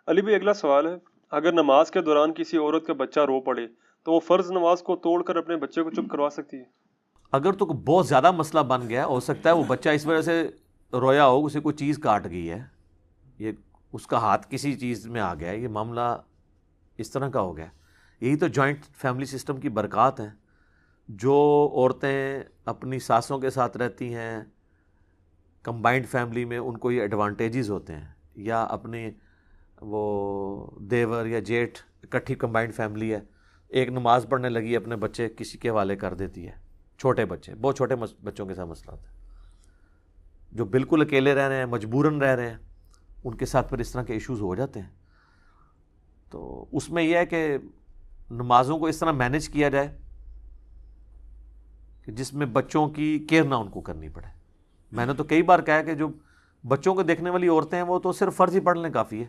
علی بھائی اگلا سوال ہے، اگر نماز کے دوران کسی عورت کا بچہ رو پڑے تو وہ فرض نماز کو توڑ کر اپنے بچے کو چپ کروا سکتی ہے؟ اگر تو بہت زیادہ مسئلہ بن گیا، ہو سکتا ہے وہ بچہ اس وجہ سے رویا ہو، اسے کوئی چیز کاٹ گئی ہے، یہ اس کا ہاتھ کسی چیز میں آ گیا ہے، یہ معاملہ اس طرح کا ہو گیا. یہی تو جوائنٹ فیملی سسٹم کی برکات ہیں. جو عورتیں اپنی ساسوں کے ساتھ رہتی ہیں کمبائنڈ فیملی میں، ان کو یہ ایڈوانٹیجز ہوتے ہیں، یا اپنی وہ دیور یا جیٹھ اکٹھی کمبائنڈ فیملی ہے، ایک نماز پڑھنے لگی اپنے بچے کسی کے حوالے کر دیتی ہے. چھوٹے بچے، بہت چھوٹے بچوں کے ساتھ مسئلہ ہوتا ہے. جو بالکل اکیلے رہ رہے ہیں، مجبوراً رہ رہے ہیں، ان کے ساتھ پھر اس طرح کے ایشوز ہو جاتے ہیں. تو اس میں یہ ہے کہ نمازوں کو اس طرح مینیج کیا جائے کہ جس میں بچوں کی کیئر نہ ان کو کرنی پڑے. میں نے تو کئی بار کہا کہ جو بچوں کو دیکھنے والی عورتیں ہیں وہ تو صرف فرض ہی پڑھ لیں کافی ہے.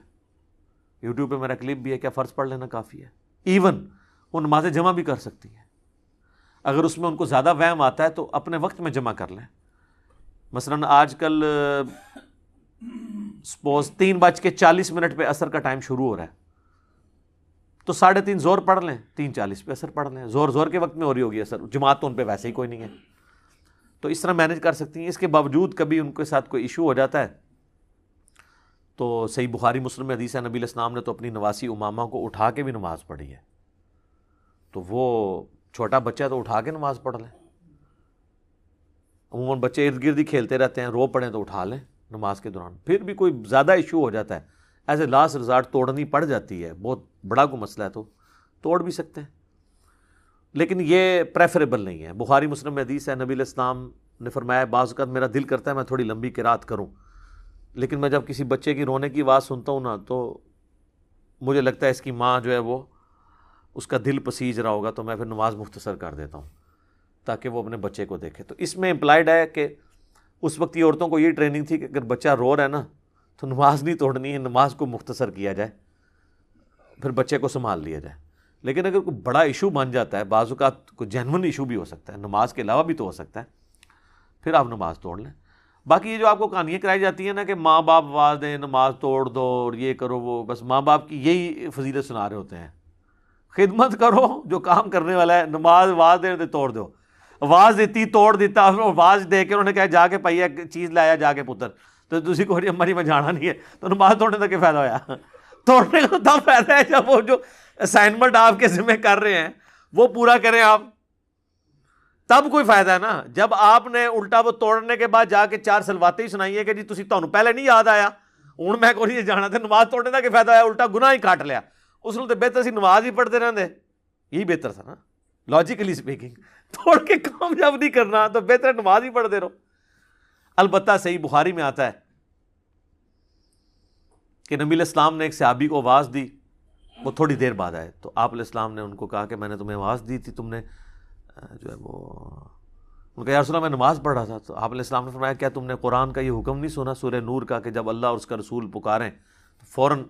یوٹیوب پہ میرا کلپ بھی ہے، کیا فرض پڑھ لینا کافی ہے. ایون وہ نماز جمع بھی کر سکتی ہیں. اگر اس میں ان کو زیادہ وہم آتا ہے تو اپنے وقت میں جمع کر لیں. مثلاً آج کل سپوز 3:40 پہ عصر کا ٹائم شروع ہو رہا ہے، تو 3:30 زور پڑھ لیں، 3:40 پہ عصر پڑھ لیں. زور کے وقت میں ہو رہی ہوگی عصر، جماعت تو ان پہ ویسے ہی کوئی نہیں ہے، تو اس طرح مینیج کر سکتی ہیں. اس کے باوجود کبھی ان کے ساتھ کوئی ایشو ہو جاتا ہے تو صحیح بخاری مسلم میں حدیث ہے، نبی علیہ السلام نے تو اپنی نواسی امامہ کو اٹھا کے بھی نماز پڑھی ہے. تو وہ چھوٹا بچہ تو اٹھا کے نماز پڑھ لیں. عموماً بچے ارد گرد ہی کھیلتے رہتے ہیں، رو پڑیں تو اٹھا لیں نماز کے دوران. پھر بھی کوئی زیادہ ایشو ہو جاتا ہے، ایز اے لاسٹ ریزارٹ توڑنی پڑ جاتی ہے، بہت بڑا کوئی مسئلہ ہے تو توڑ بھی سکتے ہیں، لیکن یہ پریفریبل نہیں ہے. بخاری مسلم میں حدیث ہے، نبی علیہ السلام نے فرمایا بعض اوقات میرا دل کرتا ہے میں تھوڑی لمبی قرات کروں، لیکن میں جب کسی بچے کی رونے کی آواز سنتا ہوں نا تو مجھے لگتا ہے اس کی ماں جو ہے وہ اس کا دل پسیج رہا ہوگا، تو میں پھر نماز مختصر کر دیتا ہوں تاکہ وہ اپنے بچے کو دیکھے. تو اس میں امپلائڈ ہے کہ اس وقت کی عورتوں کو یہ ٹریننگ تھی کہ اگر بچہ رو رہا ہے نا تو نماز نہیں توڑنی ہے، نماز کو مختصر کیا جائے، پھر بچے کو سنبھال لیا جائے. لیکن اگر کوئی بڑا ایشو بن جاتا ہے، بعض اوقات کوئی جینون ایشو بھی ہو سکتا ہے، نماز کے علاوہ بھی تو ہو سکتا ہے، پھر آپ نماز توڑ لیں. باقی یہ جو آپ کو کہانیاں کرائی جاتی ہیں نا کہ ماں باپ آواز دیں نماز توڑ دو اور یہ کرو وہ، بس ماں باپ کی یہی فضیلت سنا رہے ہوتے ہیں. خدمت کرو جو کام کرنے والا ہے، نماز آواز دے توڑ دو. آواز دیتی توڑ دیتا، آواز دے کے انہوں نے کہا جا کے پائیا چیز لایا جا کے پتر، تو تسی کو ہماری میں جانا نہیں ہے، تو نماز توڑنے کا کیا فائدہ ہویا؟ توڑنے کا تب فائدہ ہے جب وہ جو اسائنمنٹ آپ کے ذمہ کر رہے ہیں وہ پورا کریں آپ، تب کوئی فائدہ ہے نا. جب آپ نے الٹا وہ توڑنے کے بعد جا کے 4 سلواتیں ہی سنائی ہے کہ جی تسی تانوں پہلے نہیں یاد آیا، ہوں میں کوئی نہیں جانا تھا، نماز توڑنے کا کیا فائدہ ہے؟ الٹا گناہ ہی کاٹ لیا. اس نے تو بہتر سی نماز ہی پڑھتے رہتے، یہی بہتر تھا نا لاجیکلی اسپیکنگ. توڑ کے کام جب نہیں کرنا تو بہتر نماز ہی پڑھتے رہو. البتہ صحیح بخاری میں آتا ہے کہ نبی علیہ السلام نے ایک صحابی کو آواز دی، وہ تھوڑی دیر بعد آئے، تو آپ علیہ السلام نے ان کو کہا کہ میں نے تمہیں آواز دی تھی، تم نے جو ہے وہ، ان کا یا رسول اللہ میں نماز پڑھ رہا تھا. تو آپ علیہ السلام نے فرمایا کیا تم نے قرآن کا یہ حکم نہیں سنا سورہ نور کا کہ جب اللہ اور اس کا رسول پکاریں تو فوراً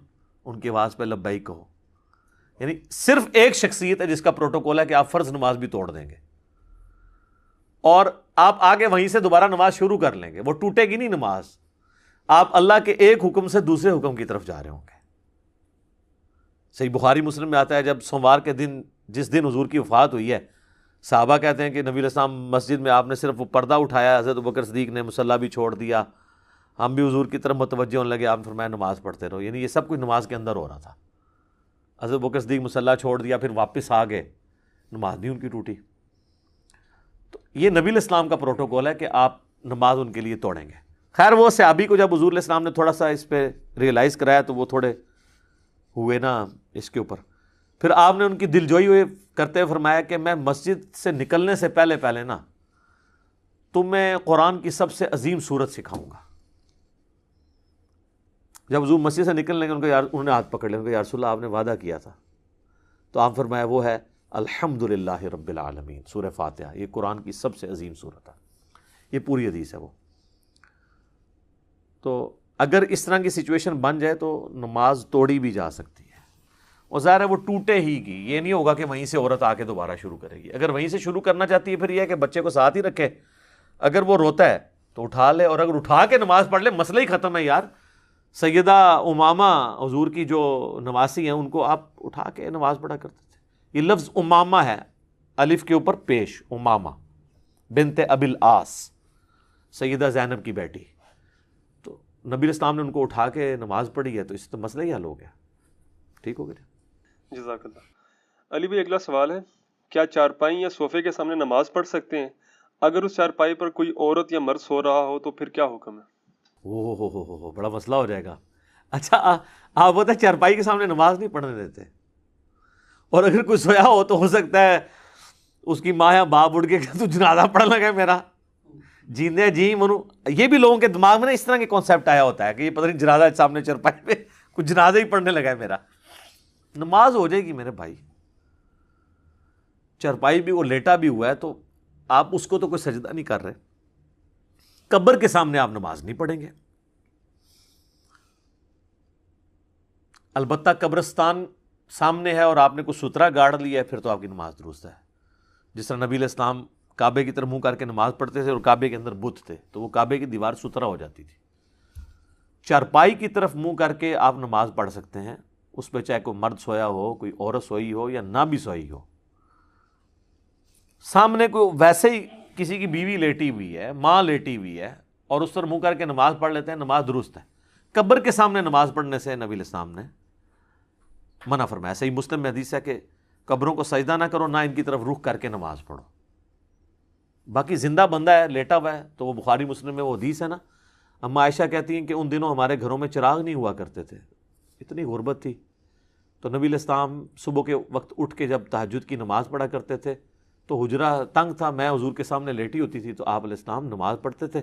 ان کی آواز پہ لبیک کہو. یعنی صرف ایک شخصیت ہے جس کا پروٹوکول ہے کہ آپ فرض نماز بھی توڑ دیں گے اور آپ آگے وہیں سے دوبارہ نماز شروع کر لیں گے، وہ ٹوٹے گی نہیں نماز. آپ اللہ کے ایک حکم سے دوسرے حکم کی طرف جا رہے ہوں گے. صحیح بخاری مسلم میں آتا ہے جب سوموار کے دن جس دن حضور کی وفات ہوئی ہے، صحابہ کہتے ہیں کہ نبی علیہ السلام مسجد میں آپ نے صرف وہ پردہ اٹھایا، حضرت ابوبکر صدیق نے مصلی بھی چھوڑ دیا، ہم بھی حضور کی طرف متوجہ ہونے لگے، آپ نے فرمایا نماز پڑھتے رہو. یعنی یہ سب کچھ نماز کے اندر ہو رہا تھا. حضرت ابوبکر صدیق مصلی چھوڑ دیا، پھر واپس آ گئے، نماز نہیں ان کی ٹوٹی. تو یہ نبی علیہ السلام کا پروٹوکول ہے کہ آپ نماز ان کے لیے توڑیں گے. خیر وہ صحابی کو جب حضور علیہ السلام نے تھوڑا سا اس پہ ریئلائز کرایا تو وہ تھوڑے ہوئے نا اس کے اوپر. پھر آپ نے ان کی دلجوئی ہوئے کرتے ہوئے فرمایا کہ میں مسجد سے نکلنے سے پہلے نا تمہیں قرآن کی سب سے عظیم سورت سکھاؤں گا. جب حضور مسجد سے نکلنے کے انہوں نے ہاتھ پکڑ لیا، یا رسول اللہ آپ نے وعدہ کیا تھا، تو آپ فرمایا وہ ہے الحمدللہ رب العالمین، سورہ فاتحہ. یہ قرآن کی سب سے عظیم سورت ہے، یہ پوری حدیث ہے وہ. تو اگر اس طرح کی سچویشن بن جائے تو نماز توڑی بھی جا سکتی ہے، اور ظاہر ہے وہ ٹوٹے ہی گی، یہ نہیں ہوگا کہ وہیں سے عورت آ کے دوبارہ شروع کرے گی. اگر وہیں سے شروع کرنا چاہتی ہے پھر یہ ہے کہ بچے کو ساتھ ہی رکھے، اگر وہ روتا ہے تو اٹھا لے، اور اگر اٹھا کے نماز پڑھ لے مسئلہ ہی ختم ہے یار. سیدہ امامہ حضور کی جو نواسی ہیں ان کو آپ اٹھا کے نماز پڑھا کرتے تھے. یہ لفظ امامہ ہے الف کے اوپر پیش, امامہ بنت ابی العاص, سیدہ زینب کی بیٹی. تو نبی اسلام نے ان کو اٹھا کے نماز پڑھی ہے, تو اس سے تو مسئلہ ہی حل ہو گیا, ٹھیک ہو گیا. جزاک اللہ. علی بھائی اگلا سوال ہے, کیا چارپائی یا صوفے کے سامنے نماز پڑھ سکتے ہیں؟ اگر اس چارپائی پر کوئی عورت یا مرد سو رہا ہو تو پھر کیا حکم ہے؟ ہو بڑا مسئلہ ہو جائے گا. اچھا آپ بتا چارپائی کے سامنے نماز نہیں پڑھنے دیتے, اور اگر کوئی سویا ہو تو ہو سکتا ہے اس کی ماں یا باپ اٹھ کے کہ تو جنازہ پڑھ لگا میرا جیندے جی منو. یہ بھی لوگوں کے دماغ میں نا اس طرح کے کانسیپٹ آیا ہوتا ہے کہ یہ پتہ نہیں جنازہ سامنے چارپائی پہ کچھ جنازہ ہی پڑھنے لگا ہے میرا. نماز ہو جائے گی میرے بھائی, چارپائی بھی وہ لیٹا بھی ہوا ہے تو آپ اس کو تو کوئی سجدہ نہیں کر رہے. قبر کے سامنے آپ نماز نہیں پڑھیں گے. البتہ قبرستان سامنے ہے اور آپ نے کوئی سترا گاڑ لیا ہے پھر تو آپ کی نماز درست ہے. جس طرح نبی علیہ السلام کعبے کی طرف منہ کر کے نماز پڑھتے تھے اور کعبے کے اندر بت تھے تو وہ کعبے کی دیوار سترا ہو جاتی تھی. چارپائی کی طرف منہ کر کے آپ نماز پڑھ سکتے ہیں, اس پہ چاہے کوئی مرد سویا ہو, کوئی عورت سوئی ہو یا نہ بھی سوئی ہو. سامنے کوئی ویسے ہی کسی کی بیوی لیٹی ہوئی ہے, ماں لیٹی ہوئی ہے, اور اس پر منہ کر کے نماز پڑھ لیتے ہیں, نماز درست ہے. قبر کے سامنے نماز پڑھنے سے نبی علیہ السلام نے منع فرمایا. صحیح مسلم میں حدیث ہے کہ قبروں کو سجدہ نہ کرو, نہ ان کی طرف رخ کر کے نماز پڑھو. باقی زندہ بندہ ہے, لیٹا ہوا ہے, تو وہ بخاری مسلم میں وہ حدیث ہے نا, اما عائشہ کہتی ہیں کہ ان دنوں ہمارے گھروں میں چراغ نہیں ہوا کرتے تھے, اتنی غربت تھی. تو نبی علیہ السلام صبح کے وقت اٹھ کے جب تہجد کی نماز پڑھا کرتے تھے تو حجرہ تنگ تھا, میں حضور کے سامنے لیٹی ہوتی تھی, تو آپ علیہ السلام نماز پڑھتے تھے.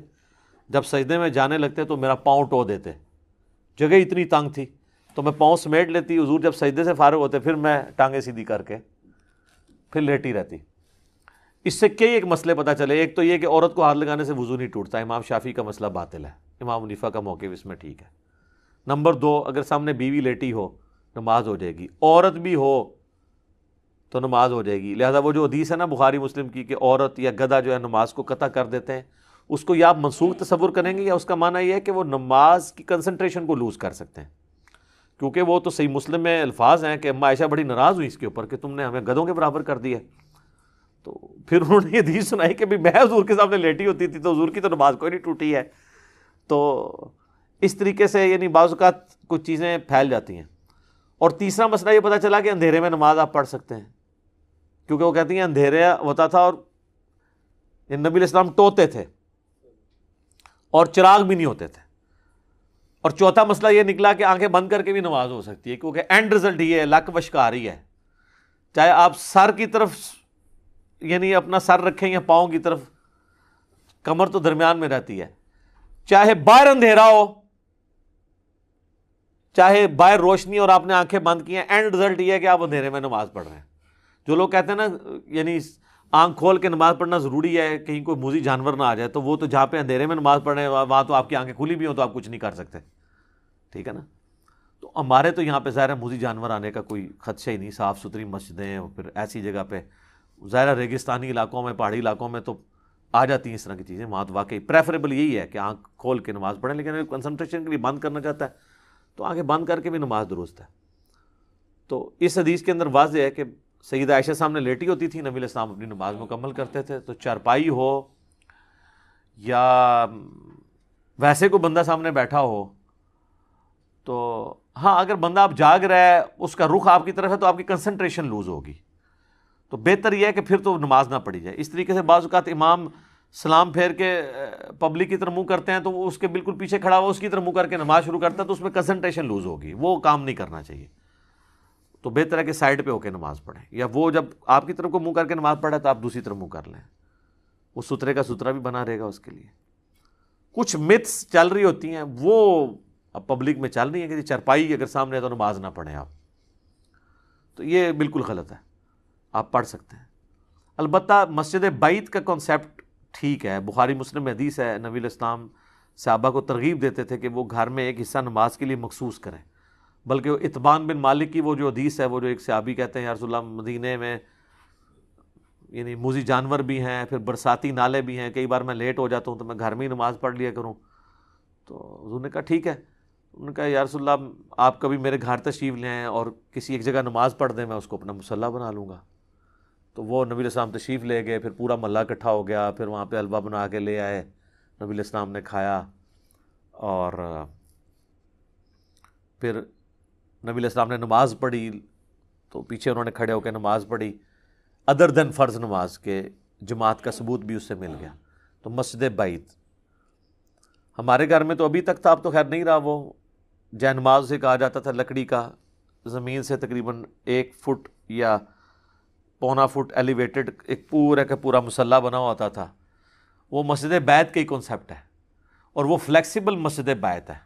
جب سجدے میں جانے لگتے تو میرا پاؤں ٹو دیتے, جگہ اتنی تنگ تھی تو میں پاؤں سمیٹ لیتی. حضور جب سجدے سے فارغ ہوتے پھر میں ٹانگیں سیدھی کر کے پھر لیٹی رہتی. اس سے کئی ایک مسئلے پتہ چلے. ایک تو یہ کہ عورت کو ہاتھ لگانے سے وضو نہیں ٹوٹتا, امام شافعی کا مسئلہ باطل ہے, امام حنیفہ کا موقف اس میں ٹھیک ہے. نمبر 2, اگر سامنے بیوی لیٹی ہو نماز ہو جائے گی, عورت بھی ہو تو نماز ہو جائے گی. لہذا وہ جو حدیث ہے نا بخاری مسلم کی کہ عورت یا گدھا جو ہے نماز کو قطع کر دیتے ہیں, اس کو یا آپ منسوخ تصور کریں گے یا اس کا معنی یہ ہے کہ وہ نماز کی کنسنٹریشن کو لوز کر سکتے ہیں. کیونکہ وہ تو صحیح مسلم میں الفاظ ہیں کہ اما عائشہ بڑی ناراض ہوئی اس کے اوپر کہ تم نے ہمیں گدھوں کے برابر کر دیا. تو پھر انہوں نے یہ حدیث سنائی کہ میں حضور کے سامنے لیٹی ہوتی تھی تو حضور کی تو نماز کوئی نہیں ٹوٹی ہے. تو اس طریقے سے یعنی بعض اوقات کچھ چیزیں پھیل جاتی ہیں. اور تیسرا مسئلہ یہ پتہ چلا کہ اندھیرے میں نماز آپ پڑھ سکتے ہیں, کیونکہ وہ کہتی ہیں اندھیرے ہوتا تھا اور نبی علیہ السلام ٹوتے تھے اور چراغ بھی نہیں ہوتے تھے. اور چوتھا مسئلہ یہ نکلا کہ آنکھیں بند کر کے بھی نماز ہو سکتی ہے, کیونکہ اینڈ رزلٹ یہ ہے, لک وشکار ہی ہے, چاہے آپ سر کی طرف یعنی اپنا سر رکھیں یا پاؤں کی طرف, کمر تو درمیان میں رہتی ہے. چاہے باہر اندھیرا ہو چاہے باہر روشنی اور آپ نے آنکھیں بند کی ہیں, اینڈ رزلٹ یہ ہے کہ آپ اندھیرے میں نماز پڑھ رہے ہیں. جو لوگ کہتے ہیں نا یعنی آنکھ کھول کے نماز پڑھنا ضروری ہے کہیں کوئی موذی جانور نہ آ جائے, تو وہ تو جہاں پہ اندھیرے میں نماز پڑھ رہے ہیں وہاں تو آپ کی آنکھیں کھلی بھی ہوں تو آپ کچھ نہیں کر سکتے, ٹھیک ہے نا. تو ہمارے تو یہاں پہ ظاہر ہے موذی جانور آنے کا کوئی خدشہ ہی نہیں, صاف ستھری مسجدیں, اور پھر ایسی جگہ پہ ظاہر ریگستانی علاقوں میں پہاڑی علاقوں میں تو آ جاتی ہیں اس طرح کی چیزیں. وہاں تو واقعی پریفریبل یہی ہے کہ آنکھ کھول کے نماز پڑھیں, لیکن اگر کنسنٹریشن کے لیے بند کرنا چاہتا ہے تو آنکھیں بند کر کے بھی نماز درست ہے. تو اس حدیث کے اندر واضح ہے کہ سیدہ عائشہ سامنے لیٹی ہوتی تھی, نبی علیہ السلام اپنی نماز مکمل کرتے تھے. تو چارپائی ہو یا ویسے کوئی بندہ سامنے بیٹھا ہو تو ہاں, اگر بندہ آپ جاگ رہا ہے اس کا رخ آپ کی طرف ہے تو آپ کی کنسنٹریشن لوز ہوگی, تو بہتر یہ ہے کہ پھر تو نماز نہ پڑھی جائے. اس طریقے سے بعض اوقات امام سلام پھیر کے پبلک کی طرف منہ کرتے ہیں تو وہ اس کے بالکل پیچھے کھڑا ہوا اس کی طرف منہ کر کے نماز شروع کرتا ہے, تو اس میں کنسنٹریشن لوز ہوگی, وہ کام نہیں کرنا چاہیے. تو بہتر ہے کہ سائڈ پہ ہو کے نماز پڑھیں, یا وہ جب آپ کی طرف کو منہ کر کے نماز پڑھے تو آپ دوسری طرف منہ کر لیں, وہ سترے کا سترا بھی بنا رہے گا اس کے لیے. کچھ متس چل رہی ہوتی ہیں وہ اب پبلک میں چل رہی ہیں کہ چرپائی اگر سامنے ہے تو نماز نہ پڑھیں آپ, تو یہ بالکل غلط ہے, آپ پڑھ سکتے ہیں. البتہ مسجد بیت کا کنسیپٹ ٹھیک ہے, بخاری مسلم میں حدیث ہے, نبی علیہ السلام صحابہ کو ترغیب دیتے تھے کہ وہ گھر میں ایک حصہ نماز کے لیے مخصوص کریں. بلکہ وہ اتبان بن مالک کی وہ جو حدیث ہے, وہ جو ایک صحابی کہتے ہیں یا رسول اللہ مدینے میں یعنی موذی جانور بھی ہیں, پھر برساتی نالے بھی ہیں, کئی بار میں لیٹ ہو جاتا ہوں تو میں گھر میں ہی نماز پڑھ لیا کروں. تو حضور نے کہا ٹھیک ہے, انہوں نے کہا یا رسول اللہ آپ کبھی میرے گھر تشریف لے آئیں اور کسی ایک جگہ نماز پڑھ دیں، میں اس کو اپنا مصلی بنا لوں گا۔ تو وہ نبی علیہ السلام تشریف لے گئے، پھر پورا محلہ اکٹھا ہو گیا، پھر وہاں پہ حلوہ بنا کے لے آئے، نبی علیہ السلام نے کھایا، اور پھر نبی علیہ السلام نے نماز پڑھی تو پیچھے انہوں نے کھڑے ہو کے نماز پڑھی، ادر دین فرض نماز کے جماعت کا ثبوت بھی اس سے مل گیا۔ تو مسجد بعید ہمارے گھر میں تو ابھی تک تھا، اب تو خیر نہیں رہا، وہ جے نماز سے کہا جاتا تھا، لکڑی کا، زمین سے تقریباً 1 فٹ یا پونا فٹ ایلیویٹڈ ایک پورا کا پورا مصلی بنا ہوتا تھا۔ وہ مسجد بیت کا ہی کنسیپٹ ہے، اور وہ فلیکسیبل مسجد بیت ہے۔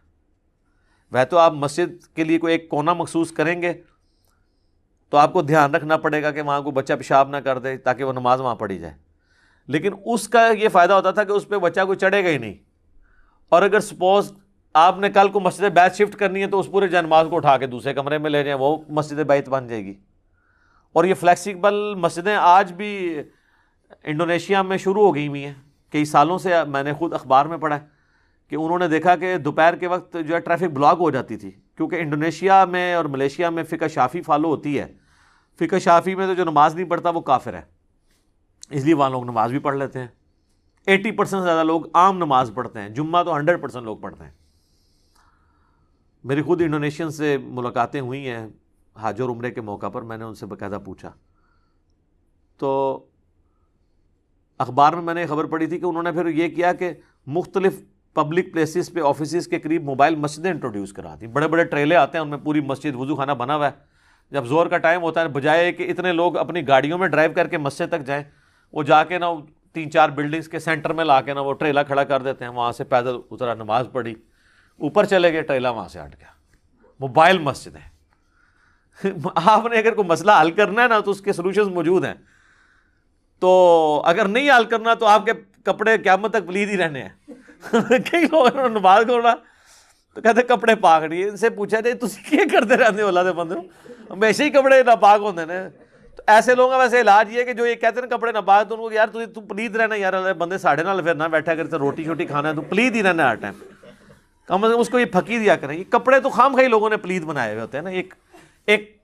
وہ تو آپ مسجد کے لیے کوئی ایک کونا مخصوص کریں گے تو آپ کو دھیان رکھنا پڑے گا کہ وہاں کوئی بچہ پیشاب نہ کر دے تاکہ وہ نماز وہاں پڑھی جائے، لیکن اس کا یہ فائدہ ہوتا تھا کہ اس پہ بچہ کوئی چڑھے گا ہی نہیں، اور اگر سپوز آپ نے کل کو مسجد بیت شفٹ کرنی ہے تو اس پورے جنماز کو اٹھا کے دوسرے کمرے میں لے جائیں، وہ مسجد بیت بن جائے گی۔ اور یہ فلیکسیبل مسجدیں آج بھی انڈونیشیا میں شروع ہو گئی ہوئی ہیں، کئی سالوں سے میں نے خود اخبار میں پڑھا ہے کہ انہوں نے دیکھا کہ دوپہر کے وقت جو ہے ٹریفک بلاک ہو جاتی تھی، کیونکہ انڈونیشیا میں اور ملیشیا میں فقہ شافی فالو ہوتی ہے۔ فقہ شافی میں تو جو نماز نہیں پڑھتا وہ کافر ہے، اس لیے وہاں لوگ نماز بھی پڑھ لیتے ہیں۔ 80% سے زیادہ لوگ عام نماز پڑھتے ہیں، جمعہ تو 100% لوگ پڑھتے ہیں۔ میری خود انڈونیشین سے ملاقاتیں ہوئی ہیں حج اور عمرے کے موقع پر، میں نے ان سے باقاعدہ پوچھا تو اخبار میں نے خبر پڑھی تھی کہ انہوں نے پھر یہ کیا کہ مختلف پبلک پلیسز پہ آفیسز کے قریب موبائل مسجدیں انٹروڈیوس کرا دی، بڑے بڑے ٹریلے آتے ہیں ان میں پوری مسجد وضو خانہ بنا ہوا ہے، جب زور کا ٹائم ہوتا ہے بجائے کہ اتنے لوگ اپنی گاڑیوں میں ڈرائیو کر کے مسجد تک جائیں، وہ جا کے نا 3-4 بلڈنگز کے سینٹر میں لا کے نا وہ ٹریلا کھڑا کر دیتے ہیں، وہاں سے پیدل اترا، نماز پڑھی، اوپر چلے گئے، ٹریلا وہاں سے ہٹ گیا۔ موبائل مسجد ہے۔ آپ نے اگر کوئی مسئلہ حل کرنا ہے نا تو اس کے سلوشنز موجود ہیں، تو اگر نہیں حل کرنا تو آپ کے کپڑے قیامت تک پلید ہی رہنے ہیں۔ کئی لوگ نماز کھولا تو کہتے کپڑے پاک نہیں، ان سے پوچھا جائے تسی کیا کرتے رہتے ہو، اللہ دے بندے ہمیشہ ہی کپڑے ناپاک ہوتے ہیں۔ تو ایسے لوگوں کا ویسے علاج یہ ہے کہ جو یہ کہتے ہیں کپڑے ناپاک، تو ان کو یار تو پلید رہنا، یار اللہ دے بندے ساڑھے نال پھر نہ بیٹھا کرتے، روٹی شوٹی کھانا ہے تو پلید ہی رہنا ہر ٹائم، کم از کم اس کو یہ پھکی دیا کریں۔ یہ کپڑے تو خام خواہ لوگوں نے پلید بنائے ہوئے ہوتے ہیں نا، ایک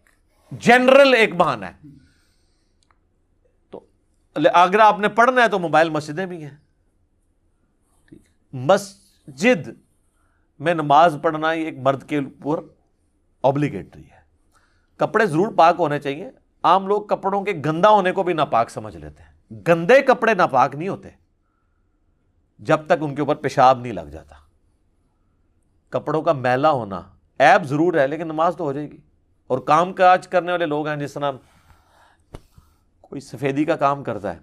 جنرل ایک بہانہ ہے۔ تو اگر آپ نے پڑھنا ہے تو موبائل مسجدیں بھی ہیں۔ مسجد میں نماز پڑھنا یہ ایک مرد کے اوپر اوبلیگیٹری ہے۔ کپڑے ضرور پاک ہونے چاہیے، عام لوگ کپڑوں کے گندا ہونے کو بھی ناپاک سمجھ لیتے ہیں، گندے کپڑے ناپاک نہیں ہوتے جب تک ان کے اوپر پیشاب نہیں لگ جاتا۔ کپڑوں کا میلا ہونا عیب ضرور ہے، لیکن نماز تو ہو جائے گی۔ اور کام کاج کرنے والے لوگ ہیں، جس طرح کوئی سفیدی کا کام کرتا ہے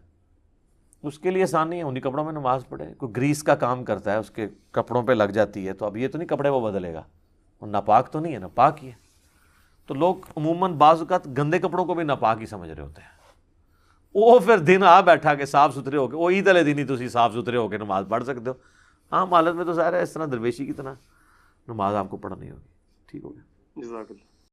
اس کے لیے آسان نہیں ہے انہیں کپڑوں میں نماز پڑھے، کوئی گریس کا کام کرتا ہے اس کے کپڑوں پہ لگ جاتی ہے، تو اب یہ تو نہیں کپڑے وہ بدلے گا، وہ ناپاک تو نہیں ہے، ناپاک ہی ہے۔ تو لوگ عموماً بعض اوقات گندے کپڑوں کو بھی ناپاک ہی سمجھ رہے ہوتے ہیں، وہ پھر دن آ بیٹھا کے صاف ستھرے ہو کے، وہ عید والے دن ہی تسی صاف ستھرے ہو کے نماز پڑھ سکتے ہو، عام حالت میں تو ظاہر ہے اس طرح درویشی کی طرح نماز آپ کو پڑھنی ہوگی۔ ٹھیک ہو گیا، جزاک اللہ۔